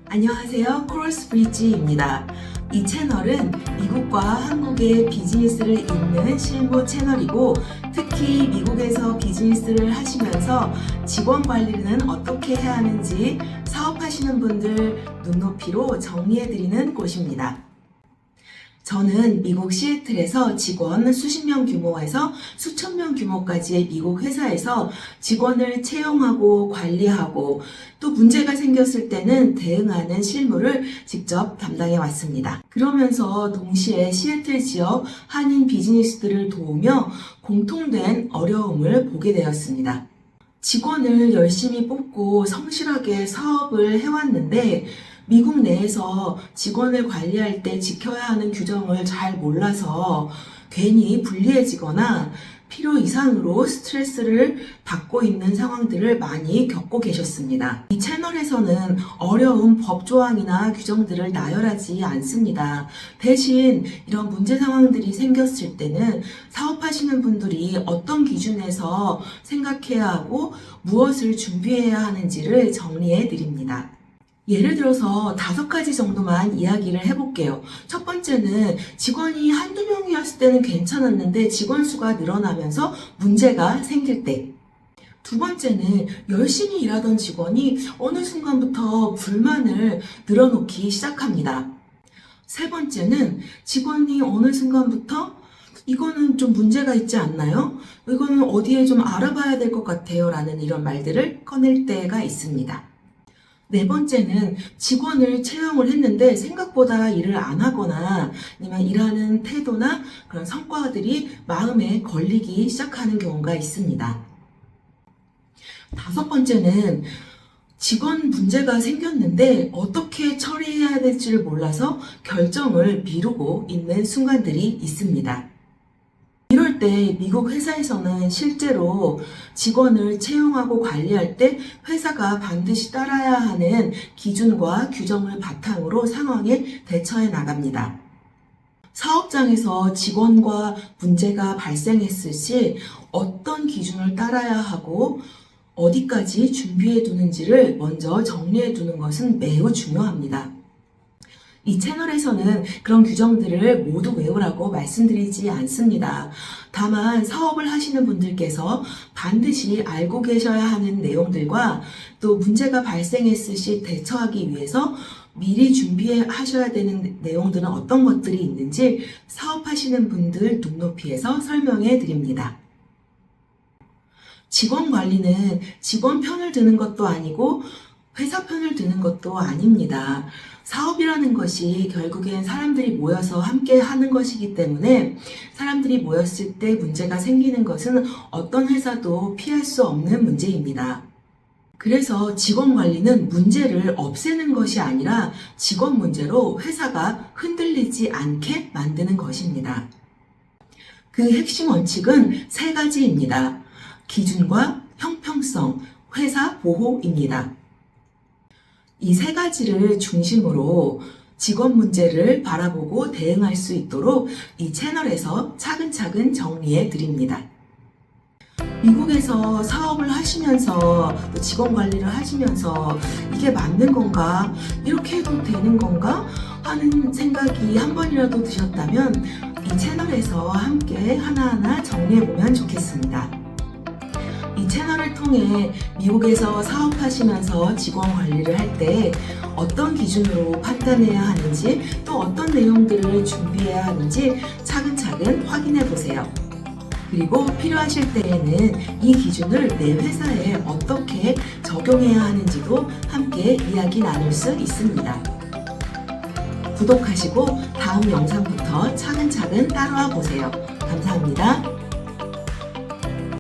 안녕하세요. 크로스브리지입니다. 이 채널은 미국과 한국의 비즈니스를 잇는 실무 채널이고, 특히 미국에서 비즈니스를 하시면서 직원 관리는 어떻게 해야 하는지 사업하시는 분들 눈높이로 정리해드리는 곳입니다. 저는 미국 시애틀에서 직원 수십 명 규모에서 수천 명 규모까지의 미국 회사에서 직원을 채용하고 관리하고 또 문제가 생겼을 때는 대응하는 실무를 직접 담당해 왔습니다. 그러면서 동시에 시애틀 지역 한인 비즈니스들을 도우며 공통된 어려움을 보게 되었습니다. 직원을 열심히 뽑고 성실하게 사업을 해왔는데 미국 내에서 직원을 관리할 때 지켜야 하는 규정을 잘 몰라서 괜히 불리해지거나 필요 이상으로 스트레스를 받고 있는 상황들을 많이 겪고 계셨습니다. 이 채널에서는 어려운 법조항이나 규정들을 나열하지 않습니다. 대신 이런 문제 상황들이 생겼을 때는 사업하시는 분들이 어떤 기준에서 생각해야 하고 무엇을 준비해야 하는지를 정리해 드립니다. 예를 들어서 5가지 정도만 이야기를 해볼게요. 첫 번째는 직원이 한두 명이었을 때는 괜찮았는데 직원 수가 늘어나면서 문제가 생길 때. 두 번째는 열심히 일하던 직원이 어느 순간부터 불만을 늘어놓기 시작합니다. 세 번째는 직원이 어느 순간부터 이거는 좀 문제가 있지 않나요? 이거는 어디에 좀 알아봐야 될 것 같아요 라는 이런 말들을 꺼낼 때가 있습니다. 네 번째는 직원을 채용을 했는데 생각보다 일을 안 하거나 아니면 일하는 태도나 그런 성과들이 마음에 걸리기 시작하는 경우가 있습니다. 다섯 번째는 직원 문제가 생겼는데 어떻게 처리해야 될지를 몰라서 결정을 미루고 있는 순간들이 있습니다. 이럴 때 미국 회사에서는 실제로 직원을 채용하고 관리할 때 회사가 반드시 따라야 하는 기준과 규정을 바탕으로 상황에 대처해 나갑니다. 사업장에서 직원과 문제가 발생했을 시 어떤 기준을 따라야 하고 어디까지 준비해 두는지를 먼저 정리해 두는 것은 매우 중요합니다. 이 채널에서는 그런 규정들을 모두 외우라고 말씀드리지 않습니다. 다만 사업을 하시는 분들께서 반드시 알고 계셔야 하는 내용들과 또 문제가 발생했을 시 대처하기 위해서 미리 준비하셔야 되는 내용들은 어떤 것들이 있는지 사업하시는 분들 눈높이에서 설명해 드립니다. 직원 관리는 직원 편을 드는 것도 아니고 회사 편을 드는 것도 아닙니다. 사업이라는 것이 결국엔 사람들이 모여서 함께 하는 것이기 때문에 사람들이 모였을 때 문제가 생기는 것은 어떤 회사도 피할 수 없는 문제입니다. 그래서 직원 관리는 문제를 없애는 것이 아니라 직원 문제로 회사가 흔들리지 않게 만드는 것입니다. 그 핵심 원칙은 3가지입니다. 기준과 형평성, 회사 보호입니다. 이 3가지를 중심으로 직원 문제를 바라보고 대응할 수 있도록 이 채널에서 차근차근 정리해 드립니다. 미국에서 사업을 하시면서 또 직원 관리를 하시면서 이게 맞는 건가? 이렇게 해도 되는 건가? 하는 생각이 한 번이라도 드셨다면 이 채널에서 함께 하나하나 정리해보면 좋겠습니다. 이 채널을 통해 미국에서 사업하시면서 직원 관리를 할 때 어떤 기준으로 판단해야 하는지 또 어떤 내용들을 준비해야 하는지 차근차근 확인해 보세요. 그리고 필요하실 때에는 이 기준을 내 회사에 어떻게 적용해야 하는지도 함께 이야기 나눌 수 있습니다. 구독하시고 다음 영상부터 차근차근 따라와 보세요. 감사합니다.